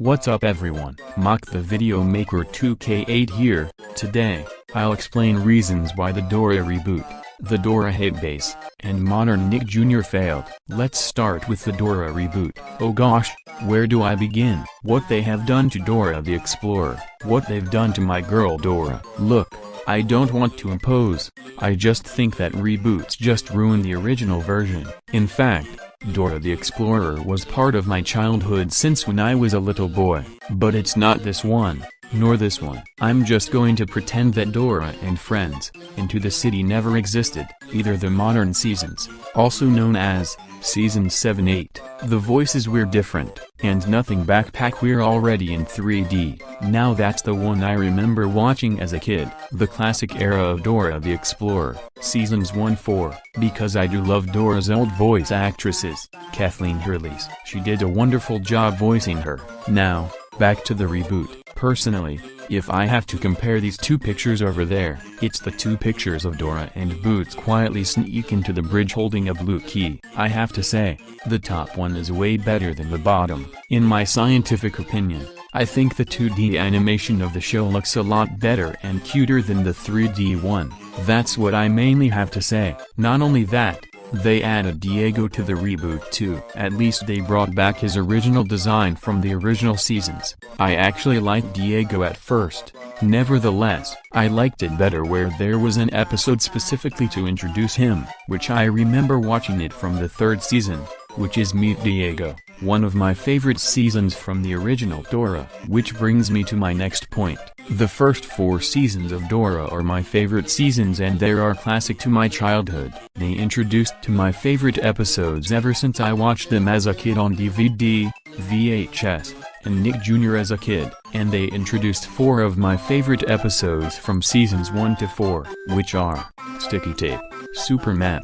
What's up everyone, Mock the Video Maker 2K8 here. Today, I'll explain reasons why the Dora reboot, the Dora Hatebase, and modern Nick Jr. failed. Let's start with the Dora reboot. Oh gosh, where do I begin? What they have done to Dora the Explorer, what they've done to my girl Dora. Look, I don't want to impose, I just think that reboots just ruin the original version. In fact, Dora the Explorer was part of my childhood since when I was a little boy. But it's not this one, nor this one. I'm just going to pretend that Dora and Friends, Into the City never existed, either the modern seasons, also known as Seasons 7-8. The voices were different, and nothing backpack we're already in 3D. Now that's the one I remember watching as a kid. The classic era of Dora the Explorer, Seasons 1-4. Because I do love Dora's old voice actresses, Kathleen Hurley's. She did a wonderful job voicing her. Now, back to the reboot. Personally, if I have to compare these two pictures over there, it's the two pictures of Dora and Boots quietly sneak into the bridge holding a blue key. I have to say, the top one is way better than the bottom. In my scientific opinion, I think the 2D animation of the show looks a lot better and cuter than the 3D one. That's what I mainly have to say. Not only that, they added Diego to the reboot too. At least they brought back his original design from the original seasons. I actually liked Diego at first. Nevertheless, I liked it better where there was an episode specifically to introduce him, which I remember watching it from the third season, which is Meet Diego, one of my favorite seasons from the original Dora. Which brings me to my next point. The first 4 seasons of Dora are my favorite seasons and they are classic to my childhood. They introduced to my favorite episodes ever since I watched them as a kid on DVD, VHS, and Nick Jr. as a kid. And they introduced 4 of my favorite episodes from seasons 1-4, which are Sticky Tape, Super Map,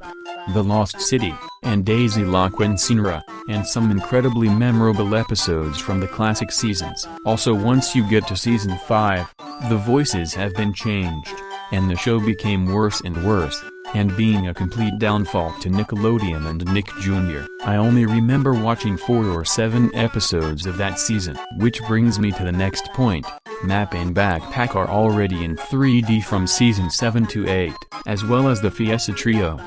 The Lost City, and Daisy La Quinceañera, and some incredibly memorable episodes from the classic seasons. Also, once you get to season 5, the voices have been changed, and the show became worse and worse, and being a complete downfall to Nickelodeon and Nick Jr. I only remember watching 4 or 7 episodes of that season. Which brings me to the next point. Map and Backpack are already in 3D from season 7-8, as well as the Fiesta Trio.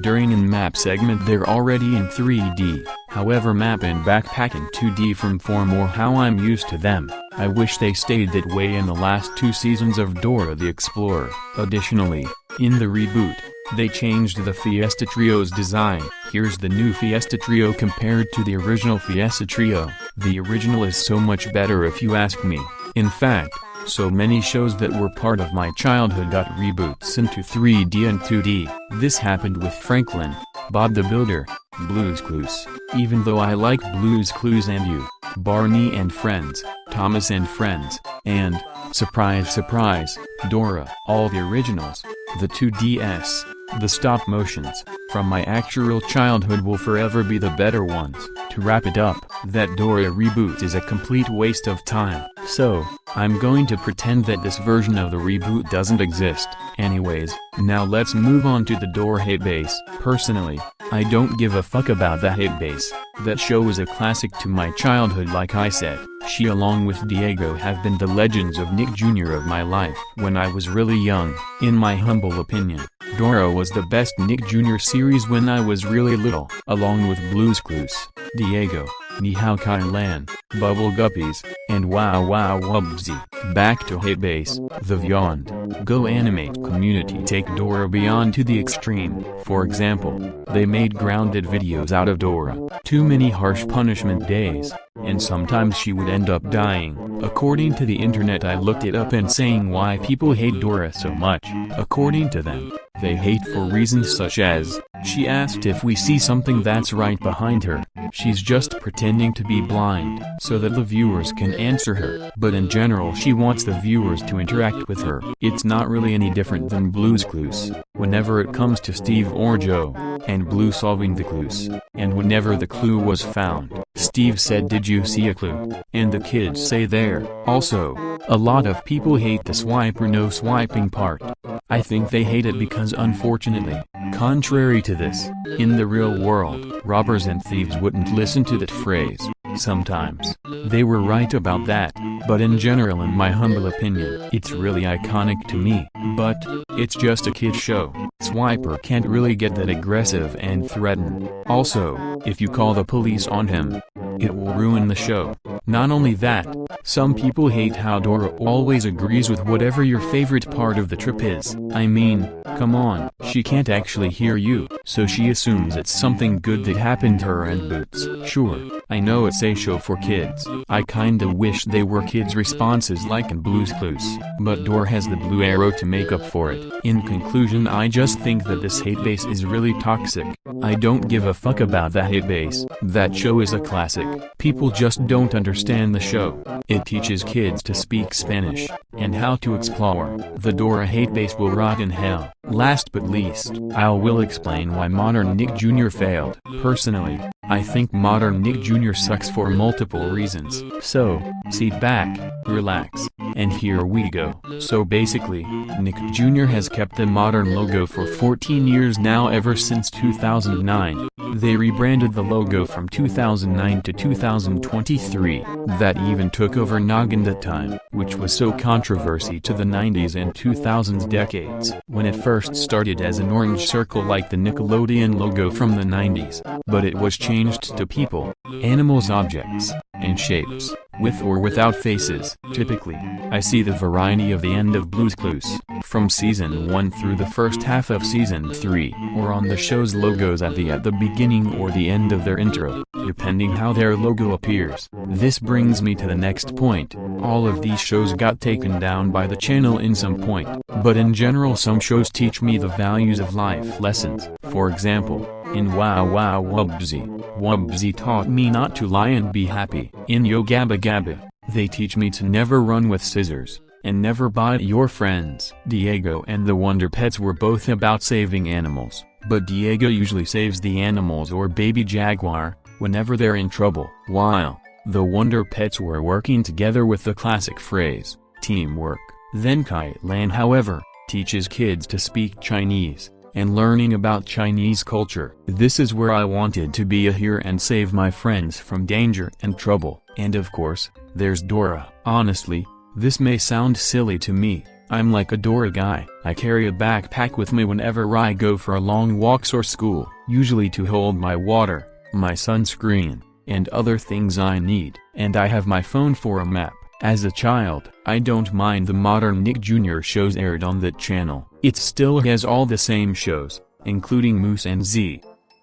During in Map segment they're already in 3D, however Map and Backpack in 2D from form or how I'm used to them. I wish they stayed that way in the last 2 seasons of Dora the Explorer. Additionally, in the reboot, they changed the Fiesta Trio's design. Here's the new Fiesta Trio compared to the original Fiesta Trio. The original is so much better if you ask me. In fact, so many shows that were part of my childhood got reboots into 3D and 2D. This happened with Franklin, Bob the Builder, Blue's Clues. Even though I like Blue's Clues and You, Barney and Friends, Thomas and Friends, and, surprise surprise, Dora. All the originals, the 2DS, the stop motions, from my actual childhood will forever be the better ones. To wrap it up, that Dora reboot is a complete waste of time. So, I'm going to pretend that this version of the reboot doesn't exist. Anyways, now let's move on to the Dora Hatebase. Personally, I don't give a fuck about the Hatebase. That show is a classic to my childhood like I said. She along with Diego have been the legends of Nick Jr. of my life. When I was really young, in my humble opinion, Dora was the best Nick Jr. series when I was really little. Along with Blue's Clues, Diego, Ni Hao Kai Lan, Bubble Guppies, and Wow Wow Wubsy. Back to Hatebase, the Beyond Go Animate community take Dora beyond to the extreme. For example, they made grounded videos out of Dora, too many harsh punishment days, and sometimes she would end up dying. According to the internet, I looked it up and saying why people hate Dora so much. According to them, they hate for reasons such as, she asked if we see something that's right behind her, she's just pretending to be blind, so that the viewers can answer her. But in general she wants the viewers to interact with her. It's not really any different than Blue's Clues. Whenever it comes to Steve or Joe, and Blue solving the clues, and whenever the clue was found, Steve said, "Did you see a clue?" And the kids say there. Also, a lot of people hate the swipe or no swiping part. I think they hate it because unfortunately, contrary to this, in the real world, robbers and thieves wouldn't listen to that phrase. Sometimes, they were right about that, but in general, in my humble opinion, it's really iconic to me. But, it's just a kid's show. Swiper can't really get that aggressive and threaten. Also, if you call the police on him, it will ruin the show. Not only that, some people hate how Dora always agrees with whatever your favorite part of the trip is. I mean, come on, she can't actually hear you, so she assumes it's something good that happened to her and Boots. Sure, I know it's a show for kids. I kinda wish they were kids' responses like in Blue's Clues, but Dora has the blue arrow to make up for it. In conclusion, I just think that this Hatebase is really toxic. I don't give a fuck about the Hatebase. That show is a classic. People just don't understand the show. It teaches kids to speak Spanish, and how to explore. The Dora Hatebase will rot in hell. Last but least, I will explain why Modern Nick Jr. failed. Personally, I think Modern Nick Jr. sucks for multiple reasons. So, sit back, relax, and here we go. So basically, Nick Jr. has kept the Modern logo for 14 years now, ever since 2009. They rebranded the logo from 2009 to 2023. That even took over Noggin that time, which was so controversy to the 90s and 2000s decades, when it first started as an orange circle like the Nickelodeon logo from the 90s, but it was changed to people, animals, objects, and shapes, with or without faces. Typically, I see the variety of the end of Blue's Clues, from season 1 through the first half of season 3, or on the show's logos at the beginning or the end of their intro, depending how their logo appears. This brings me to the next point. All of these shows got taken down by the channel in some point, but in general some shows teach me the values of life lessons. For example, in Wow Wow Wubsy, Wubsy taught me not to lie and be happy. In Yo Gabba Gabba, they teach me to never run with scissors, and never bite your friends. Diego and the Wonder Pets were both about saving animals, but Diego usually saves the animals or baby jaguar, whenever they're in trouble. While the Wonder Pets were working together with the classic phrase, teamwork. Then Kai Lan, however, teaches kids to speak Chinese, and learning about Chinese culture. This is where I wanted to be here and save my friends from danger and trouble. And of course, there's Dora. Honestly, this may sound silly to me, I'm like a Dora guy. I carry a backpack with me whenever I go for long walks or school, usually to hold my water, my sunscreen, and other things I need. And I have my phone for a map. As a child, I don't mind the Modern Nick Jr. shows aired on that channel. It still has all the same shows, including Moose and Z,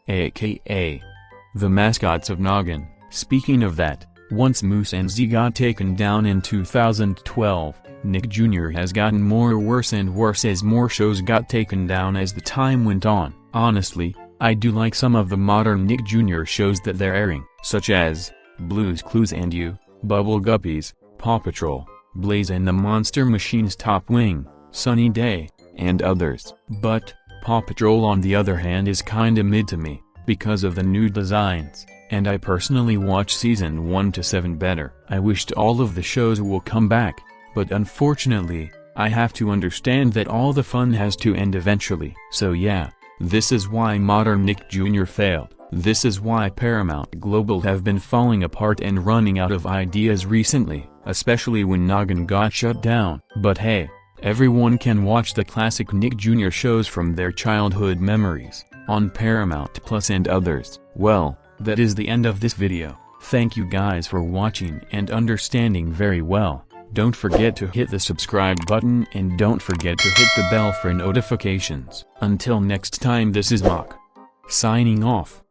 aka the mascots of Noggin. Speaking of that, once Moose and Z got taken down in 2012, Nick Jr. has gotten worse and worse as more shows got taken down as the time went on. Honestly, I do like some of the Modern Nick Jr. shows that they're airing, such as Blue's Clues and You, Bubble Guppies, Paw Patrol, Blaze and the Monster Machine's Top Wing, Sunny Day, and others. But, Paw Patrol on the other hand is kinda mid to me, because of the new designs, and I personally watch season 1 to 7 better. I wished all of the shows will come back, but unfortunately, I have to understand that all the fun has to end eventually. So yeah, this is why Modern Nick Jr. failed. This is why Paramount Global have been falling apart and running out of ideas recently, especially when Noggin got shut down. But hey, everyone can watch the classic Nick Jr. shows from their childhood memories, on Paramount Plus and others. Well, that is the end of this video. Thank you guys for watching and understanding very well. Don't forget to hit the subscribe button and don't forget to hit the bell for notifications. Until next time, this is Mock, signing off.